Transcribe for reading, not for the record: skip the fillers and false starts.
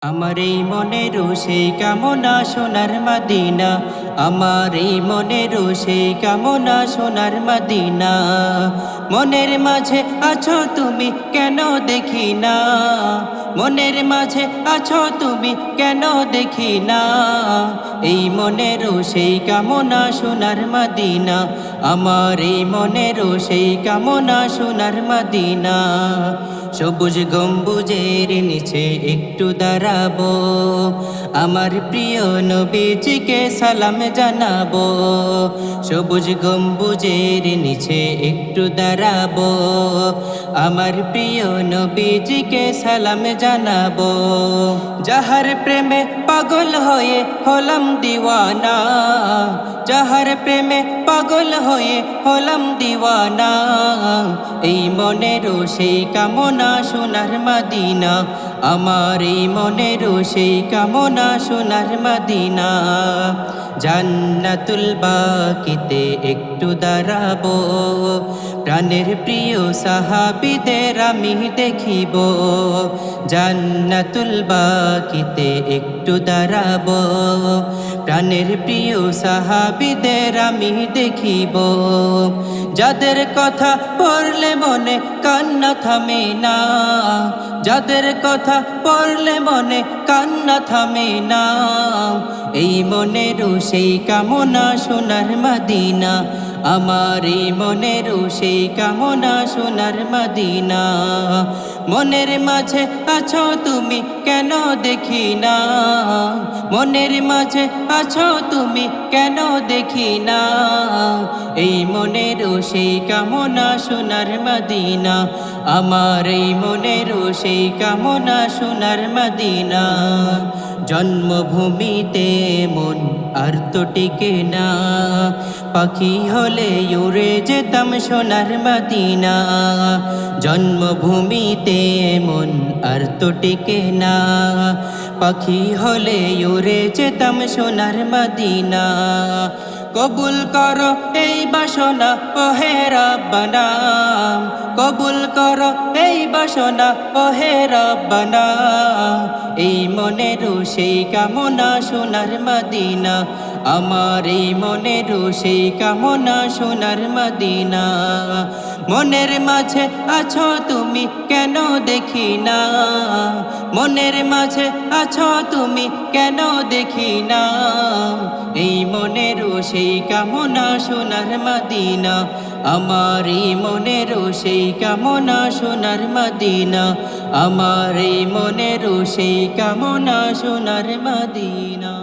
আমার এই মনেরও সেই কামনা সোনার মদিনা, আমার এই মনেরও সেই কামনা সোনার মদিনা। মনের মাঝে আছো তুমি কেন দেখি না, মনের মাঝে আছো তুমি কেন দেখি না। এই মনেরও সেই কামনা সোনার মদিনা, আমার এই মনেরও সেই কামনা সোনার মদিনা। সবুজ গম্বুজের নিচে একটু দাঁড়াবো, আমার প্রিয় নবীজিকে সালাম জানাবো। সবুজ গম্বুজের নিচে একটু দাঁড়াবো, আমার প্রিয় নবীজিকে সালাম জানাবো। যাহার প্রেমে পাগল হয়ে হলাম দিওয়ানা, যাহার প্রেমে পাগল হয়ে হলাম দিওয়ানা। এই মনেরও সেই কামনা সোনার মদিনা, আমার এই মনেরও সেই কামনা সোনার মদিনা। জান্নাতুল বাকিতে একটু দাঁড়াবো, প্রাণের প্রিয় সাহাবীদের আমি দেখিব। জান্নাতুল বাকিতে একটু দাঁড়াবো, প্রাণের প্রিয় সাহাবীদের আমি দেখিব। যাদের কথা পড়লে মনে কান্না থামে না, যাদের কথা পড়লে মনে কান্না থামে না। এই মনেরও সেই কামনা সোনার মদিনা, আমার এই মনেরও সেই কামনা সোনার মদিনা। মনের মাঝে আছো তুমি কেন দেখি না, মনের মাঝে আছো তুমি কেন দেখি না। এই মনেরও সেই কামনা সোনার মদিনা, আমার এই মনেরও সেই কামনা সোনার মদিনা। জন্মভূমিতে মন আর তো টিকে না, পাখি হলে উড়ে যেতাম সোনার মদিনা। জন্মভূমিতে মন আর তো টিকে না, পাখি হলে উড়ে যেতাম সোনার মদিনা। কবুল করো এই বাসনা ওহে রাব্বানা, কবুল করো এই বাসনা ওহে রাব্বানা। এই মনেরও সেই কামনা সোনার মদিনা, আমার এই মনেরও সেই কামনা সোনার মদিনা। মনের মাঝে আছো তুমি কেন দেখি না, মনের মাঝে আছো তুমি কেন দেখি না। এই মনেরও সেই কামনা সোনার মদিনা, আমার এই মনেরও সেই কামনা সোনার মদিনা, আমার এই মনেরও সেই কামনা সোনার মদিনা।